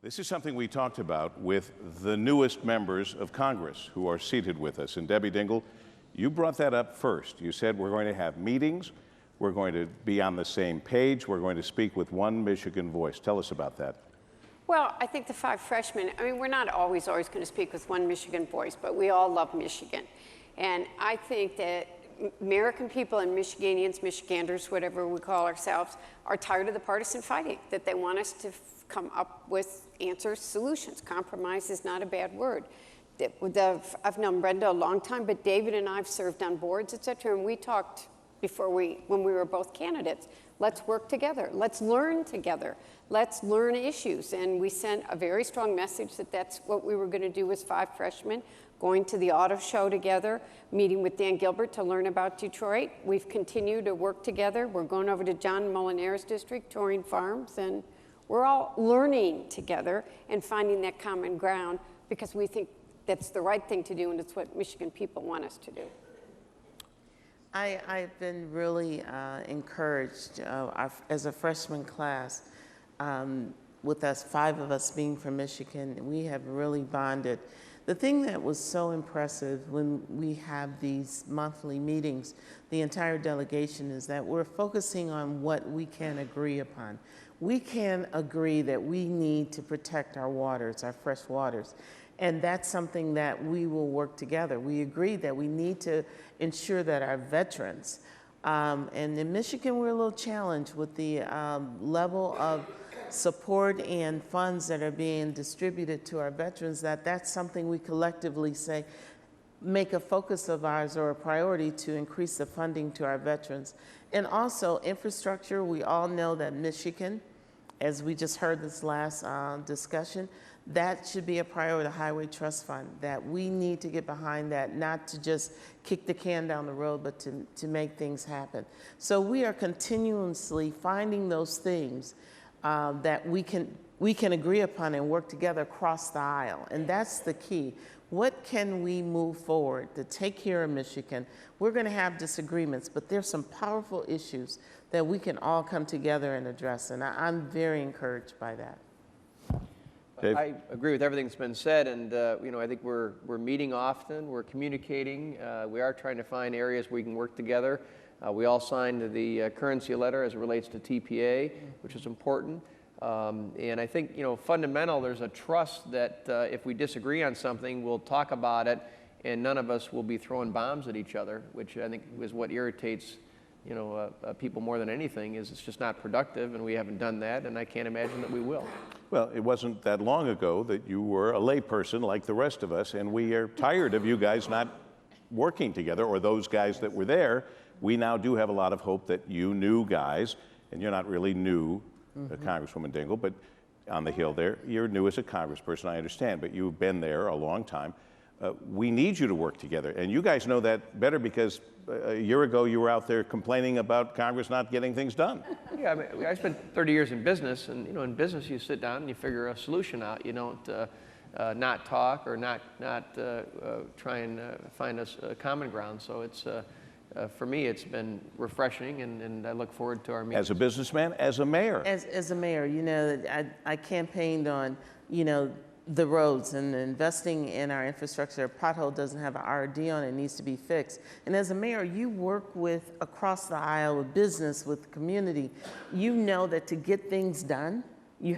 This is something we talked about with the newest members of Congress who are seated with us. And Debbie Dingell, you brought that up first. You said we're going to have meetings, we're going to be on the same page, we're going to speak with one Michigan voice. Tell us about that. Well, I think the 5 freshmen, I mean, we're not always going to speak with one Michigan voice, but we all love Michigan. And I think that American people and Michiganians, Michiganders, whatever we call ourselves, are tired of the partisan fighting, that they want us to come up with answers, solutions. Compromise is not a bad word. I've known Brenda a long time, but David and I have served on boards, et cetera, and we talked when we were both candidates. Let's work together. Let's learn together. Let's learn issues. And we sent a very strong message that that's what we were going to do as 5 freshmen, going to the auto show together, meeting with Dan Gilbert to learn about Detroit. We've continued to work together. We're going over to John Molinari's district, touring farms, and we're all learning together and finding that common ground because we think that's the right thing to do, and it's what Michigan people want us to do. I've been really encouraged as a freshman class, with us, 5 of us being from Michigan, we have really bonded. The thing that was so impressive when we have these monthly meetings, the entire delegation, is that we're focusing on what we can agree upon. We can agree that we need to protect our waters, our fresh waters. And that's something that we will work together. We agree that we need to ensure that our veterans, and in Michigan we're a little challenged with the level of support and funds that are being distributed to our veterans, that's something we collectively say, make a focus of ours or a priority to increase the funding to our veterans. And also infrastructure, we all know that Michigan, as we just heard this last discussion, that should be a priority, the Highway Trust Fund, that we need to get behind that, not to just kick the can down the road, but to make things happen. So we are continuously finding those things that we can agree upon and work together across the aisle, and that's the key. What can we move forward to take care of Michigan? We're going to have disagreements, but there's some powerful issues that we can all come together and address, and I'm very encouraged by that. Dave? I agree with everything that's been said, and I think we're meeting often, we're communicating, we are trying to find areas where we can work together. We all signed the currency letter as it relates to TPA, which is important. And I think, fundamental, there's a trust that if we disagree on something, we'll talk about it, and none of us will be throwing bombs at each other, which I think is what irritates, people more than anything, is it's just not productive, and we haven't done that, and I can't imagine that we will. Well, it wasn't that long ago that you were a layperson like the rest of us, and we are tired of you guys not working together, or those guys that were there. We now do have a lot of hope that you new guys, and you're not really new, Congresswoman Dingell, but on the Hill there, you're new as a congressperson, I understand, but you've been there a long time. We need you to work together, and you guys know that better because a year ago you were out there complaining about Congress not getting things done. Yeah, I mean, I spent 30 years in business, and in business you sit down and you figure a solution out. You don't not talk or not try and find a common ground. So it's for me, it's been refreshing, and I look forward to our meetings. As a businessman, as a mayor. As a mayor, I campaigned on, the roads and investing in our infrastructure. A pothole doesn't have an RD on it, it needs to be fixed. And as a mayor, you work with across the aisle with business, with the community. You know that to get things done, you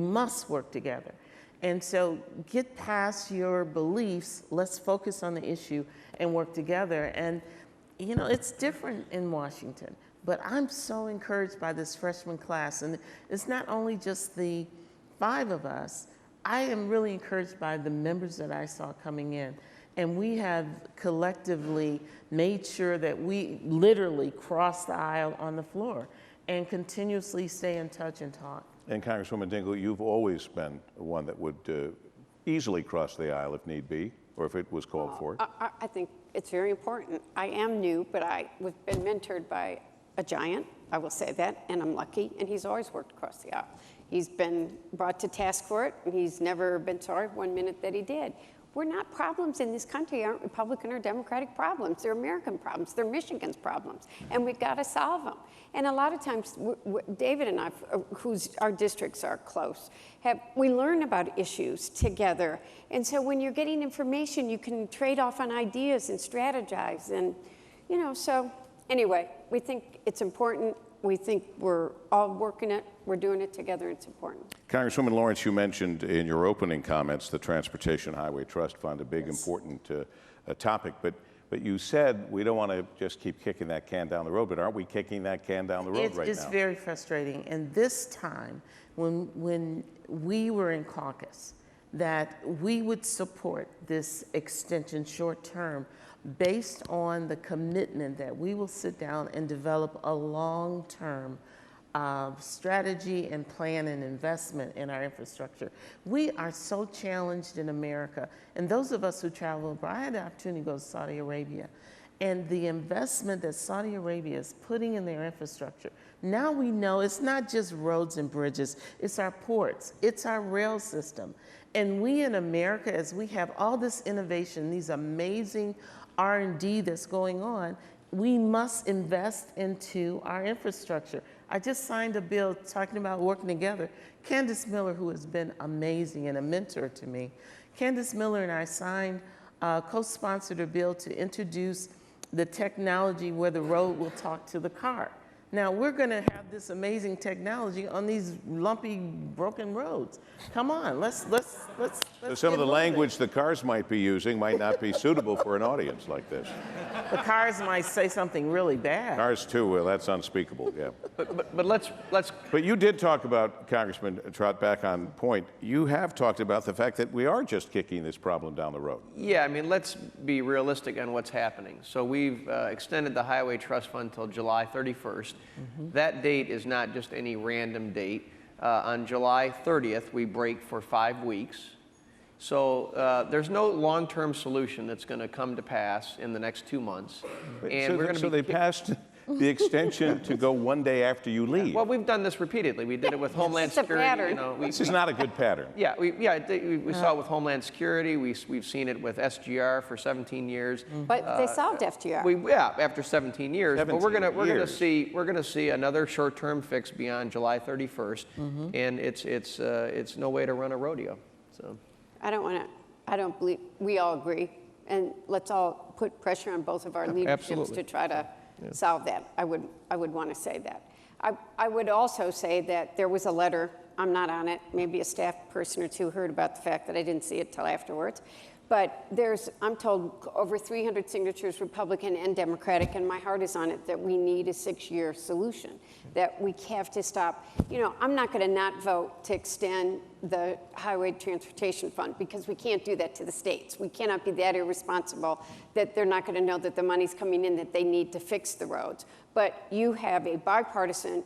must work together. And so get past your beliefs, let's focus on the issue and work together. And it's different in Washington, but I'm so encouraged by this freshman class. And it's not only just the 5 of us, I am really encouraged by the members that I saw coming in. And we have collectively made sure that we literally cross the aisle on the floor and continuously stay in touch and talk. And Congresswoman Dingell, you've always been one that would easily cross the aisle if need be, or if it was called for. I think it's very important. I am new, but we've been mentored by a giant, I will say that, and I'm lucky, and he's always worked across the aisle. He's been brought to task for it, and he's never been sorry one minute that he did. We're not problems in this country, aren't Republican or Democratic problems. They're American problems. They're Michigan's problems. And we've got to solve them. And a lot of times, David and I, our districts are close, we learn about issues together. And so when you're getting information, you can trade off on ideas and strategize. And, you know, so anyway, we think it's important. We think we're all working it. We're doing it together. It's important. Congresswoman Lawrence, you mentioned in your opening comments the Transportation Highway Trust Fund, a big, important topic. But you said we don't want to just keep kicking that can down the road. But aren't we kicking that can down the road right now? It's very frustrating. And this time, when we were in caucus, that we would support this extension short term based on the commitment that we will sit down and develop a long-term strategy and plan and investment in our infrastructure. We are so challenged in America, and those of us who travel abroad, I had the opportunity to go to Saudi Arabia, and the investment that Saudi Arabia is putting in their infrastructure. Now we know it's not just roads and bridges, it's our ports, it's our rail system. And we in America, as we have all this innovation, these amazing R&D that's going on, we must invest into our infrastructure. I just signed a bill talking about working together. Candace Miller, who has been amazing and a mentor to me, Candace Miller and I co-sponsored a bill to introduce the technology where the road will talk to the car. Now, we're going to have this amazing technology on these lumpy, broken roads. Come on, let's So some of the language the cars might be using might not be suitable for an audience like this. The cars might say something really bad. Cars too, well, that's unspeakable, yeah. But let's. But you did talk about, Congressman Trott, back on point, you have talked about the fact that we are just kicking this problem down the road. Yeah, I mean, let's be realistic on what's happening. So we've extended the Highway Trust Fund until July 31st. That date is not just any random date. On July 30th, we break for 5 weeks. So there's no long-term solution that's going to come to pass in the next 2 months. And So they passed the extension to go one day after you leave. Well, we've done this repeatedly. We did it with Homeland It's a Security. pattern. You know, This is not a good pattern. Yeah, we saw it with Homeland Security. We've seen it with SGR for 17 years. But they solved FDR. After 17 years. But we're gonna see another short-term fix beyond July 31st, and it's no way to run a rodeo. So I don't believe, we all agree. And let's all put pressure on both of our leaderships Absolutely. to try to solve that. I would want to say that. I would also say that there was a letter, I'm not on it, maybe a staff person or two heard about the fact that I didn't see it till afterwards. But I'm told, over 300 signatures, Republican and Democratic, and my heart is on it, that we need a 6-year solution, that we have to stop. You know, I'm not going to not vote to extend the Highway Transportation Fund because we can't do that to the states. We cannot be that irresponsible that they're not going to know that the money's coming in that they need to fix the roads. But you have a bipartisan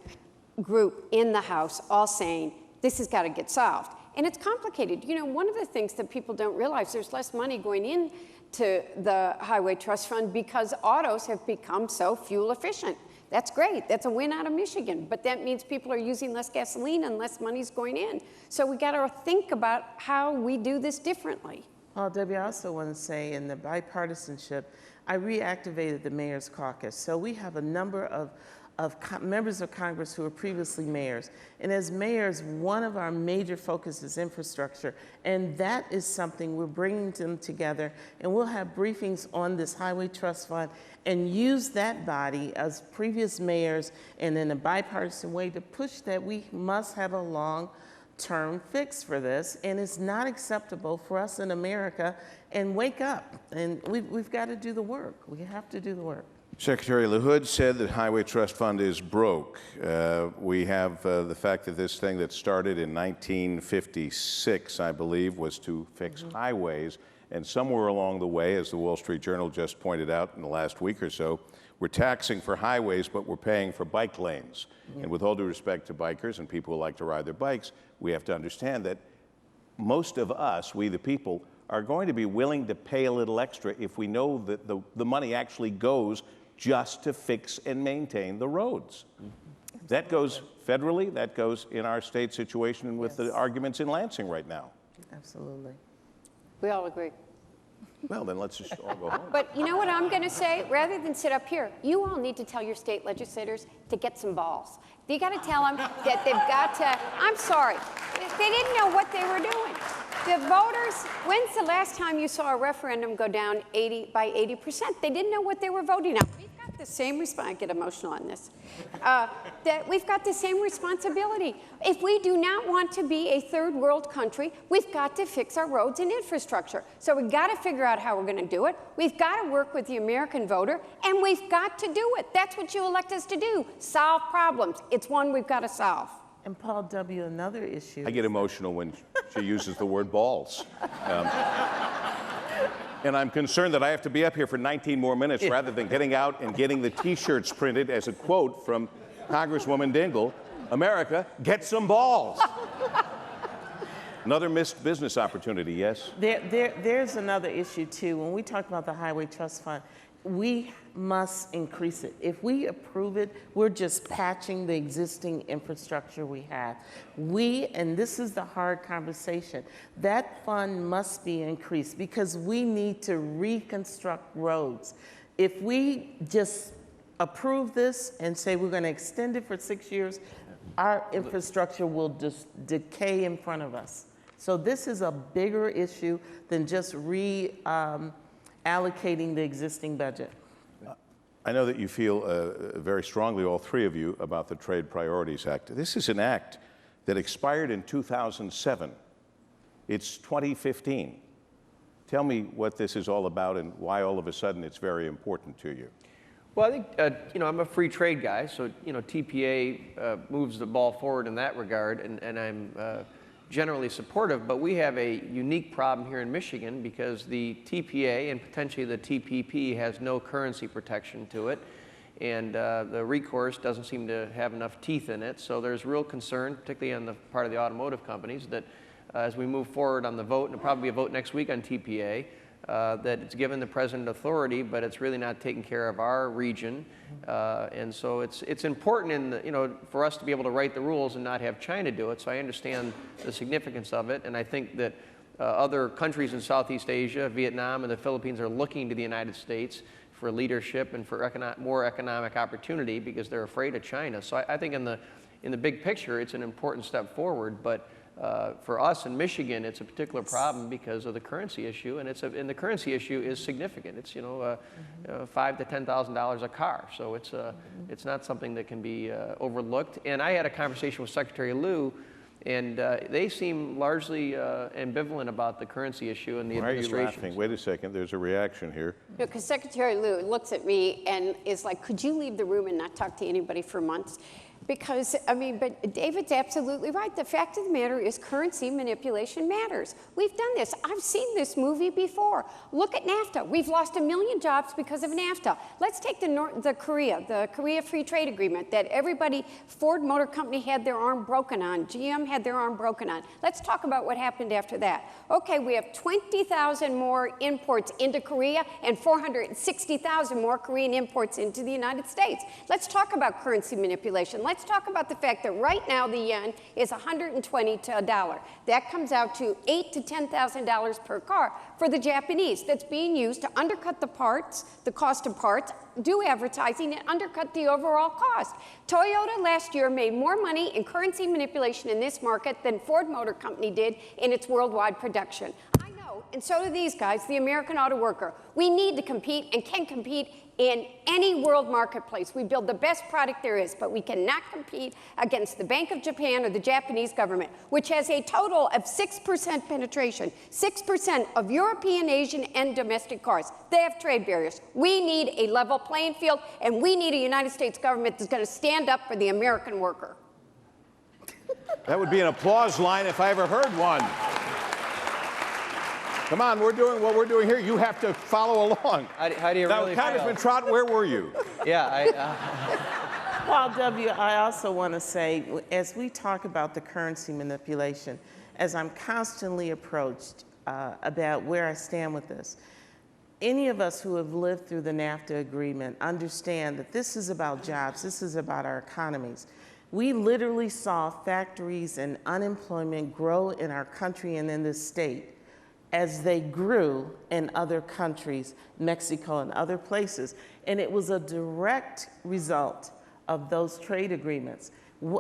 group in the House all saying, this has got to get solved. And it's complicated. You know, one of the things that people don't realize, there's less money going into the Highway Trust Fund because autos have become so fuel efficient. That's great. That's a win out of Michigan. But that means people are using less gasoline and less money's going in. So we got to think about how we do this differently. Well, Debbie, I also want to say in the bipartisanship, I reactivated the Mayor's Caucus. So we have a number of members of Congress who were previously mayors. And as mayors, one of our major focuses is infrastructure. And that is something we're bringing them together. And we'll have briefings on this Highway Trust Fund and use that body as previous mayors and in a bipartisan way to push that we must have a long-term fix for this. And it's not acceptable for us in America. And wake up. And we've got to do the work. We have to do the work. Secretary LaHood said that Highway Trust Fund is broke. We have the fact that this thing that started in 1956, I believe, was to fix highways. And somewhere along the way, as the Wall Street Journal just pointed out in the last week or so, we're taxing for highways, but we're paying for bike lanes. And with all due respect to bikers and people who like to ride their bikes, we have to understand that most of us, we the people, are going to be willing to pay a little extra if we know that the money actually goes just to fix and maintain the roads. That goes federally, that goes in our state situation with the arguments in Lansing right now. Absolutely. We all agree. Well, then let's just all go home. But you know what I'm going to say? Rather than sit up here, you all need to tell your state legislators to get some balls. You got to tell them that they've got to, I'm sorry, they didn't know what they were doing. The voters, when's the last time you saw a referendum go down by 80%? They didn't know what they were voting on. We've got the same response, I get emotional on this, that we've got the same responsibility. If we do not want to be a third world country, we've got to fix our roads and infrastructure. So we've got to figure out how we're going to do it. We've got to work with the American voter, and we've got to do it. That's what you elect us to do, solve problems. It's one we've got to solve. And Paul W., another issue. I get emotional when she uses the word balls. And I'm concerned that I have to be up here for 19 more minutes rather than getting out and getting the T-shirts printed as a quote from Congresswoman Dingell, America, get some balls. Another missed business opportunity, yes? There's another issue, too. When we talk about the Highway Trust Fund, we must increase it. If we approve it, we're just patching the existing infrastructure we have. And this is the hard conversation, that fund must be increased because we need to reconstruct roads. If we just approve this and say we're going to extend it for 6 years, our infrastructure will just decay in front of us. So this is a bigger issue than just allocating the existing budget. I know that you feel very strongly, all three of you, about the Trade Priorities Act. This is an act that expired in 2007. It's 2015. Tell me what this is all about and why all of a sudden it's very important to you. Well, I think, I'm a free trade guy, so, TPA moves the ball forward in that regard, and I'm generally supportive, but we have a unique problem here in Michigan because the TPA and potentially the TPP has no currency protection to it, and the recourse doesn't seem to have enough teeth in it, so there's real concern, particularly on the part of the automotive companies, that as we move forward on the vote, and there'll probably be a vote next week on TPA, that it's given the president authority, but it's really not taking care of our region, and so it's important for us to be able to write the rules and not have China do it. So I understand the significance of it, and I think that other countries in Southeast Asia, Vietnam, and the Philippines are looking to the United States for leadership and for more economic opportunity because they're afraid of China. So I think in the big picture, it's an important step forward, but. For us in Michigan, it's a particular problem because of the currency issue, and the currency issue is significant. It's $5,000 to $10,000 a car, so it's not something that can be overlooked. And I had a conversation with Secretary Liu, and they seem largely ambivalent about the currency issue and the administration. Why are you laughing? Wait a second. There's a reaction here. Because Secretary Liu looks at me and is like, could you leave the room and not talk to anybody for months? Because, but David's absolutely right. The fact of the matter is currency manipulation matters. We've done this. I've seen this movie before. Look at NAFTA. We've lost 1 million jobs because of NAFTA. Let's take the Korea Free Trade Agreement that everybody, Ford Motor Company had their arm broken on, GM had their arm broken on. Let's talk about what happened after that. Okay, we have 20,000 more imports into Korea and 460,000 more Korean imports into the United States. Let's talk about currency manipulation. Let's talk about the fact that right now the yen is 120 to $1. That comes out to $8,000 to $10,000 per car for the Japanese. That's being used to undercut the cost of parts, do advertising, and undercut the overall cost. Toyota last year made more money in currency manipulation in this market than Ford Motor Company did in its worldwide production. I know, and so do these guys, the American auto worker. We need to compete and can compete in any world marketplace. We build the best product there is, but we cannot compete against the Bank of Japan or the Japanese government, which has a total of 6% penetration, 6% of European, Asian, and domestic cars. They have trade barriers. We need a level playing field, and we need a United States government that's going to stand up for the American worker. That would be an applause line if I ever heard one. Come on, we're doing what we're doing here. You have to follow along. How do you now, really Congressman feel? Trott, where were you? Yeah, Paul W., I also want to say, as we talk about the currency manipulation, as I'm constantly approached about where I stand with this, any of us who have lived through the NAFTA agreement understand that this is about jobs, this is about our economies. We literally saw factories and unemployment grow in our country and in this state as they grew in other countries, Mexico and other places. And it was a direct result of those trade agreements.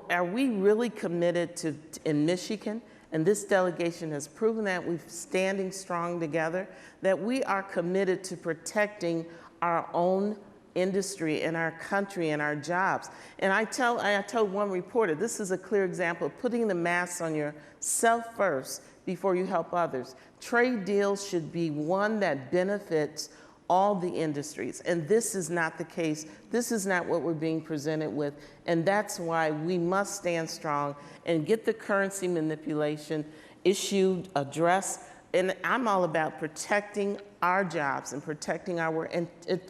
Are we really committed to, in Michigan, and this delegation has proven that we're standing strong together, that we are committed to protecting our own industry and our country and our jobs. And I told one reporter, this is a clear example of putting the mask on yourself first before you help others. Trade deals should be one that benefits all the industries, and this is not the case. This is not what we're being presented with, and that's why we must stand strong and get the currency manipulation issue addressed. And I'm all about protecting our jobs and protecting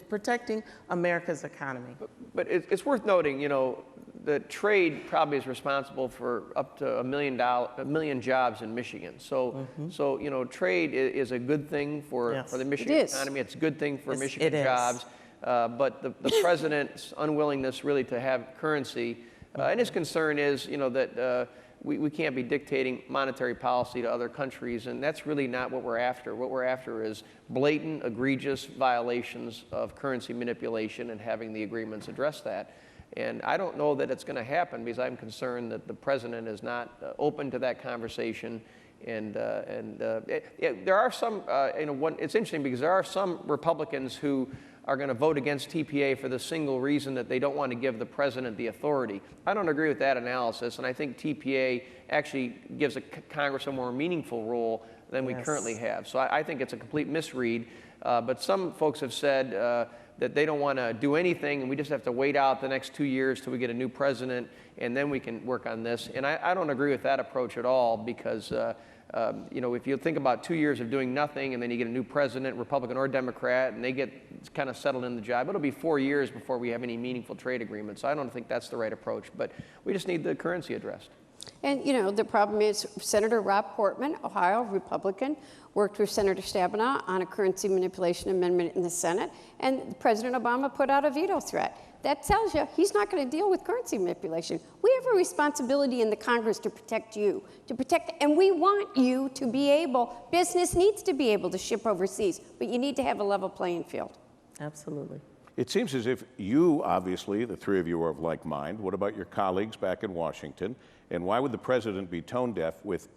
protecting America's economy. But it's worth noting, you know, that trade probably is responsible for up to a million jobs in Michigan. So, so you know, trade is a good thing for the Michigan economy. It's a good thing for Michigan jobs. But the president's unwillingness really to have currency, and his concern is, you know, that we can't be dictating monetary policy to other countries, and that's really not what we're after. What we're after is blatant, egregious violations of currency manipulation and having the agreements address that. And I don't know that it's going to happen because I'm concerned that the president is not open to that conversation. And there are some, you know, it's interesting because there are some Republicans who are going to vote against TPA for the single reason that they don't want to give the president the authority. I don't agree with that analysis, and I think TPA actually gives Congress a more meaningful role than we currently have. So I think it's a complete misread. But some folks have said that they don't want to do anything, and we just have to wait out the next 2 years till we get a new president, and then we can work on this. And I don't agree with that approach at all, because you know, if you think about 2 years of doing nothing, and then you get a new president, Republican or Democrat, and they get kind of settled in the job, it'll be 4 years before we have any meaningful trade agreements. So I don't think that's the right approach, but we just need the currency addressed. And, you know, the problem is Senator Rob Portman, Ohio, Republican, worked with Senator Stabenow on a currency manipulation amendment in the Senate, and President Obama put out a veto threat. That tells you he's not going to deal with currency manipulation. We have a responsibility in the Congress to protect you, and we want you to be able, business needs to be able to ship overseas, but you need to have a level playing field. Absolutely. It seems as if you, obviously, the three of you are of like mind. What about your colleagues back in Washington? And why would the president be tone deaf with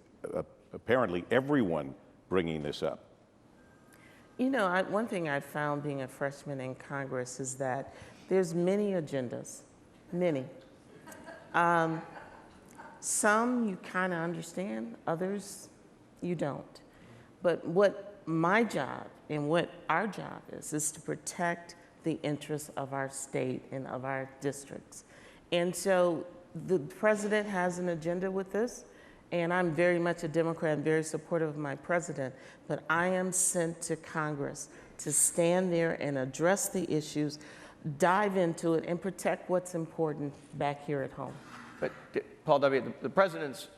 apparently everyone bringing this up? You know, one thing I found being a freshman in Congress is that there's many agendas, many. Some you kind of understand, others you don't. But what my job and what our job is to protect the interests of our state and of our districts. And so the president has an agenda with this, and I'm very much a Democrat and very supportive of my president, but I am sent to Congress to stand there and address the issues, dive into it, and protect what's important back here at home. But Paul W., the president's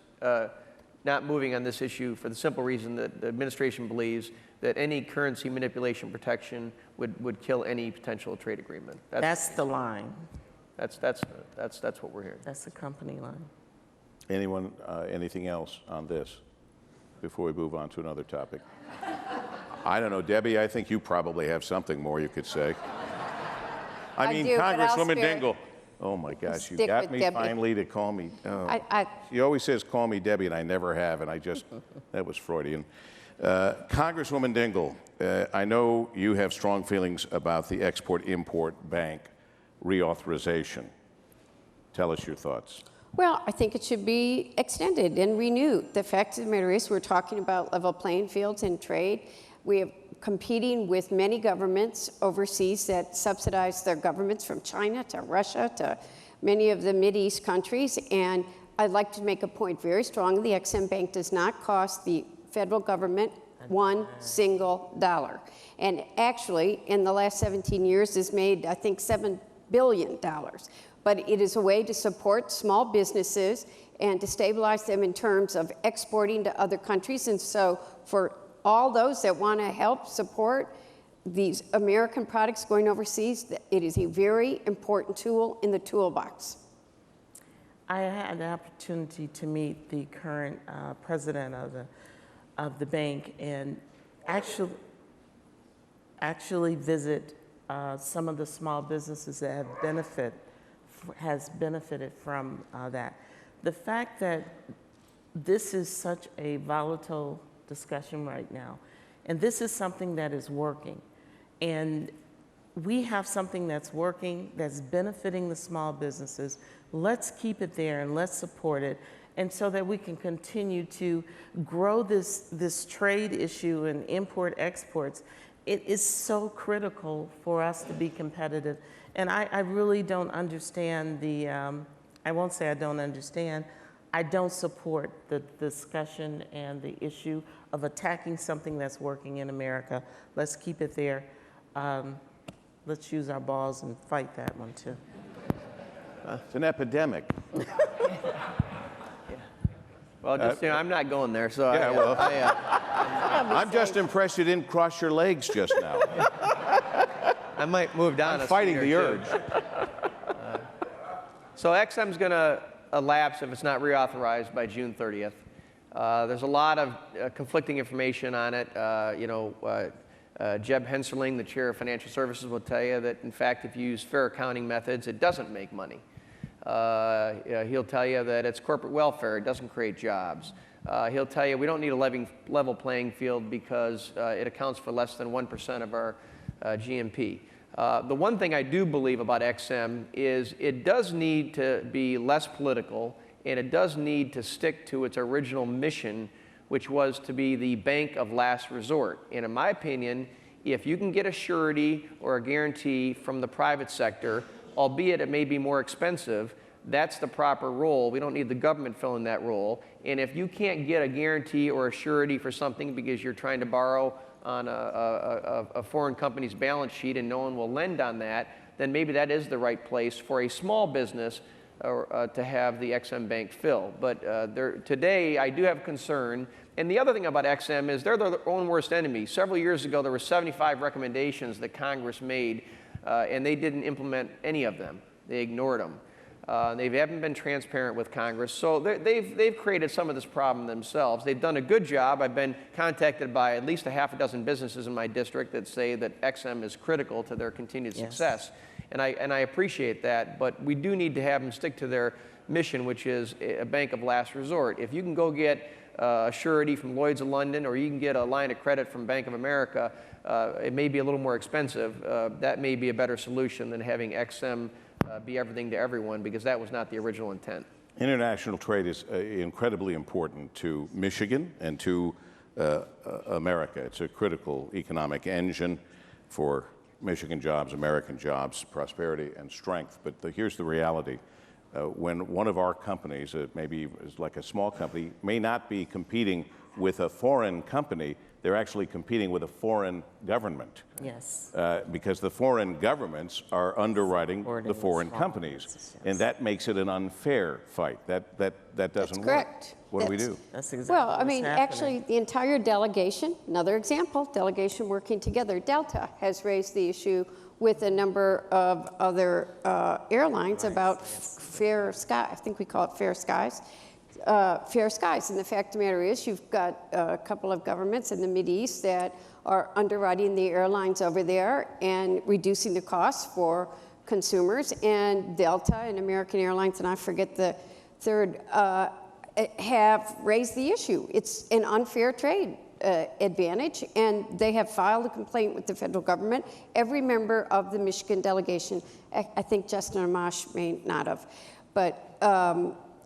not moving on this issue for the simple reason that the administration believes that any currency manipulation protection would kill any potential trade agreement. That's the line. That's what we're hearing. That's the company line. Anyone, anything else on this before we move on to another topic? I don't know, Debbie, I think you probably have something more you could say. I mean, do, Congresswoman Dingell. Oh my gosh, you got me Debbie. finally to call me. Oh. She always says, call me Debbie, and I never have, and I just, that was Freudian. Congresswoman Dingell, I know you have strong feelings about the Export-Import Bank reauthorization. Tell us your thoughts. Well, I think it should be extended and renewed. The fact of the matter is we're talking about level playing fields in trade. We are competing with many governments overseas that subsidize their governments, from China to Russia to many of the Mideast countries. And I'd like to make a point very strongly. The Ex-Im Bank does not cost the federal government $1 single. And actually, in the last 17 years, has made, I think, $7 billion. But it is a way to support small businesses and to stabilize them in terms of exporting to other countries. And so for all those that want to help support these American products going overseas, it is a very important tool in the toolbox. I had the opportunity to meet the current president of the of the bank and actually visit some of the small businesses that have benefited from that. The fact that this is such a volatile discussion right now, and this is something that is working, and we have something that's working, that's benefiting the small businesses. Let's keep it there and let's support it, and so that we can continue to grow this trade issue and import exports. It is so critical for us to be competitive. And I really don't understand I won't say I don't understand, I don't support the discussion and the issue of attacking something that's working in America. Let's keep it there. Let's use our balls and fight that one too. It's an epidemic. Well, just, I'm not going there, so Yeah, well, I'm just impressed you didn't cross your legs just now. I might move down. I'm fighting the urge. So XM's going to elapse if it's not reauthorized by June 30th. There's a lot of conflicting information on it. Jeb Henserling, the chair of financial services, will tell you that, in fact, if you use fair accounting methods, it doesn't make money. He'll tell you that it's corporate welfare. It doesn't create jobs. He'll tell you we don't need a level playing field because it accounts for less than 1% of our GNP. The one thing I do believe about XM is it does need to be less political, and it does need to stick to its original mission, which was to be the bank of last resort. And in my opinion, if you can get a surety or a guarantee from the private sector, albeit it may be more expensive, that's the proper role. We don't need the government filling that role. And if you can't get a guarantee or a surety for something because you're trying to borrow on a foreign company's balance sheet and no one will lend on that, then maybe that is the right place for a small business to have the XM Bank fill. But today, I do have concern. And the other thing about XM is they're their own worst enemy. Several years ago, there were 75 recommendations that Congress made, and they didn't implement any of them. They ignored them. They haven't been transparent with Congress. So they've created some of this problem themselves. They've done a good job. I've been contacted by at least a half a dozen businesses in my district that say that XM is critical to their continued success. And I appreciate that, but we do need to have them stick to their mission, which is a bank of last resort. If you can go get a surety from Lloyd's of London, or you can get a line of credit from Bank of America, it may be a little more expensive. That may be a better solution than having XM be everything to everyone, because that was not the original intent. International trade is incredibly important to Michigan and to America. It's a critical economic engine for Michigan jobs, American jobs, prosperity, and strength. But here's the reality. When one of our companies, maybe is like a small company, may not be competing with a foreign company, they're actually competing with a foreign government. Yes. Because the foreign governments are underwriting the foreign companies. Yes. And that makes it an unfair fight. That doesn't work. Correct. What do we do? That's exactly Well, I what's mean, happening. actually, the entire delegation, another example, delegation working together, Delta has raised the issue with a number of other airlines about fair sky. I think we call it fair skies. Fair skies. And the fact of the matter is, you've got a couple of governments in the Mideast that are underwriting the airlines over there and reducing the costs for consumers. And Delta and American Airlines, and I forget the third, have raised the issue. It's an unfair trade advantage, and they have filed a complaint with the federal government. Every member of the Michigan delegation, I think Justin Amash may not have, but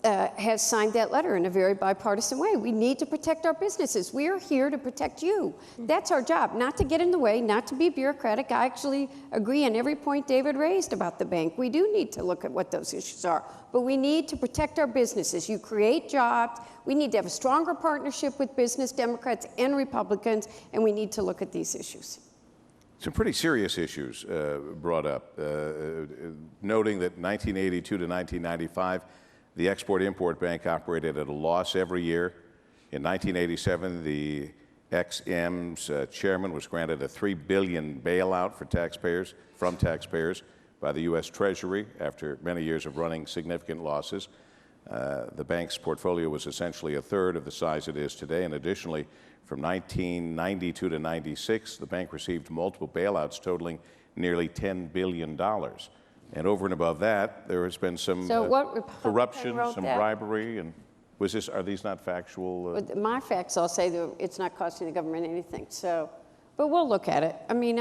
has signed that letter in a very bipartisan way. We need to protect our businesses. We are here to protect you. That's our job, not to get in the way, not to be bureaucratic. I actually agree on every point David raised about the bank. We do need to look at what those issues are, but we need to protect our businesses. You create jobs. We need to have a stronger partnership with business, Democrats and Republicans, and we need to look at these issues. Some pretty serious issues brought up, noting that 1982 to 1995, the Export-Import Bank operated at a loss every year. In 1987, the XM's chairman was granted a $3 billion bailout from taxpayers by the U.S. Treasury after many years of running significant losses. The bank's portfolio was essentially a third of the size it is today, and additionally, from 1992 to 96, the bank received multiple bailouts totaling nearly $10 billion. And over and above that, there has been some So what Republican corruption, wrote some that? bribery, and are these not factual? But my facts all say that it's not costing the government anything. So, but we'll look at it. I mean,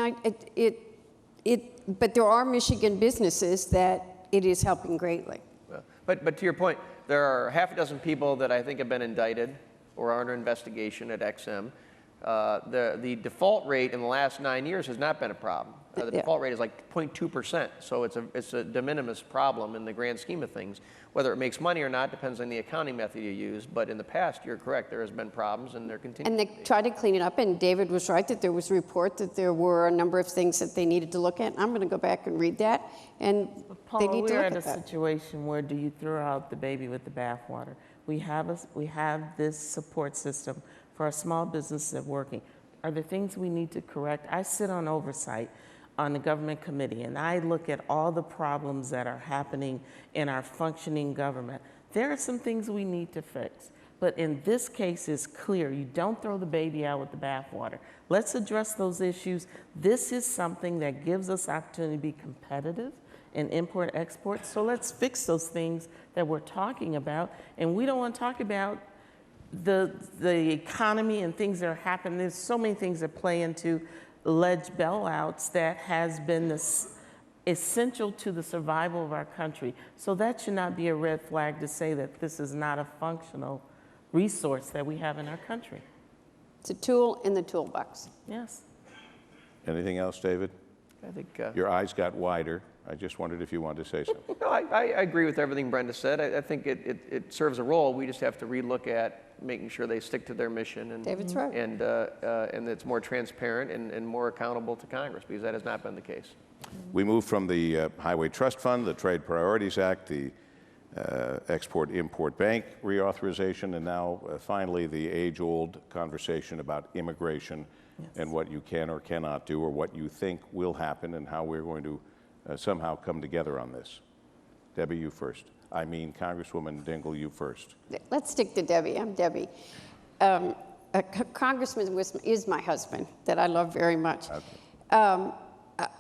but there are Michigan businesses that it is helping greatly. But to your point, there are half a dozen people that I think have been indicted or are under investigation at XM. The default rate in the last 9 years has not been a problem. The Yeah. default rate is like 0.2%, so it's a de minimis problem in the grand scheme of things. Whether it makes money or not depends on the accounting method you use, but in the past, you're correct, there has been problems and there continues. And they tried to clean it up, and David was right that there was a report that there were a number of things that they needed to look at. I'm going to go back and read that, and they Paul, need to we're look at at a that. situation where do you throw out the baby with the bathwater? We have this support system for our small businesses that are working. Are there things we need to correct? I sit on oversight on the government committee, and I look at all the problems that are happening in our functioning government. There are some things we need to fix, but in this case, it's clear. You don't throw the baby out with the bathwater. Let's address those issues. This is something that gives us opportunity to be competitive in import-export, so let's fix those things that we're talking about, and we don't want to talk about the economy and things that are happening. There's so many things that play into alleged bailouts that has been essential to the survival of our country. So that should not be a red flag to say that this is not a functional resource that we have in our country. It's a tool in the toolbox. Yes. Anything else, David? I think Your eyes got wider. I just wondered if you wanted to say something. no, I agree with everything Brenda said. I think it serves a role. We just have to relook at making sure they stick to their mission and David's right. and it's more transparent and more accountable to Congress, because that has not been the case. We moved from the Highway Trust Fund, the Trade Priorities Act, the Export-Import Bank reauthorization, and now finally the age-old conversation about immigration and what you can or cannot do, or what you think will happen, and how we're going to somehow come together on this. Debbie, you first. I mean, Congresswoman Dingell, you first. Let's stick to Debbie. I'm Debbie. A congressman is my husband, that I love very much. Okay.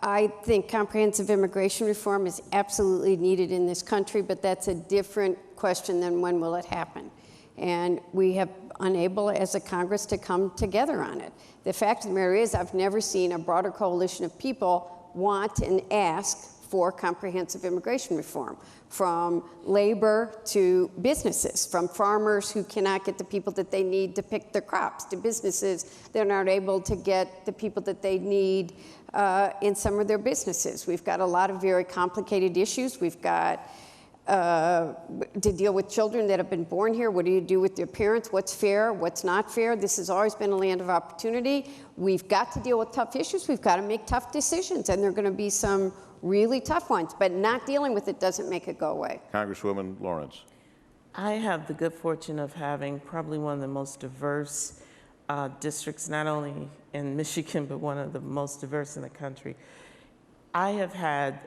I think comprehensive immigration reform is absolutely needed in this country, but that's a different question than when will it happen. And we have unable as a Congress to come together on it. The fact of the matter is, I've never seen a broader coalition of people want and ask for comprehensive immigration reform, from labor to businesses, from farmers who cannot get the people that they need to pick their crops, to businesses that aren't able to get the people that they need in some of their businesses. We've got a lot of very complicated issues. We've got to deal with children that have been born here. What do you do with their parents? What's fair? What's not fair? This has always been a land of opportunity. We've got to deal with tough issues. We've got to make tough decisions, and there are going to be some really tough ones, but not dealing with it doesn't make it go away. Congresswoman Lawrence. I have the good fortune of having probably one of the most diverse districts, not only in Michigan, but one of the most diverse in the country. I have had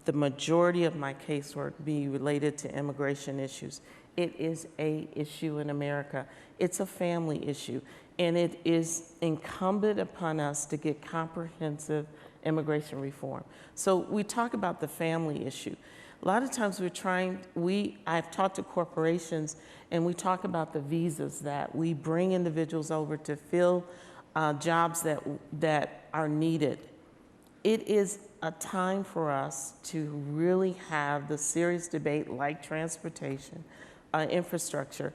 the majority of my casework be related to immigration issues. It is an issue in America. It's a family issue, and it is incumbent upon us to get comprehensive immigration reform. So we talk about the family issue. A lot of times I've talked to corporations, and we talk about the visas that we bring individuals over to fill jobs that are needed. It is a time for us to really have the serious debate like transportation, infrastructure.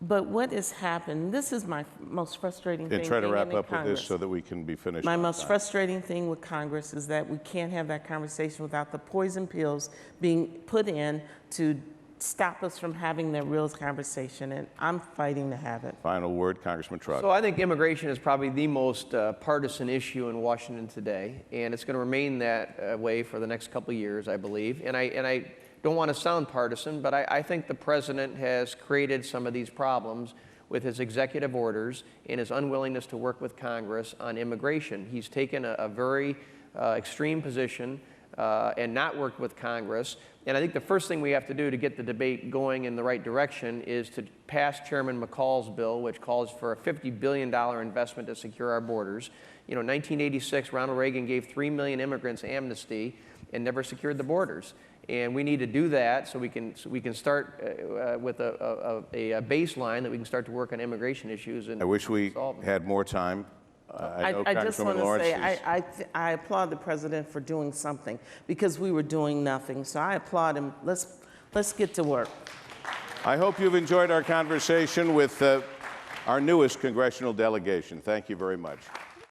But what has happened, this is my most frustrating thing. And try to being wrap in up with Congress. this so that we can be finished. My on most time. frustrating thing with Congress is that we can't have that conversation without the poison pills being put in to stop us from having that real conversation, and I'm fighting to have it. Final word, Congressman Trott. So I think immigration is probably the most partisan issue in Washington today, and it's going to remain that way for the next couple of years, I believe. And I don't want to sound partisan, but I think the president has created some of these problems with his executive orders and his unwillingness to work with Congress on immigration. He's taken a very extreme position and not worked with Congress, And I think the first thing we have to do to get the debate going in the right direction is to pass Chairman McCall's bill, which calls for a $50 billion investment to secure our borders. You know, in 1986, Ronald Reagan gave 3 million immigrants amnesty and never secured the borders. And we need to do that so we can start with a baseline that we can start to work on immigration issues. And I wish we solve them. had more time. I know I just Congresswoman want to Lawrence say, is- I applaud the president for doing something because we were doing nothing. So I applaud him. Let's get to work. I hope you've enjoyed our conversation with our newest congressional delegation. Thank you very much.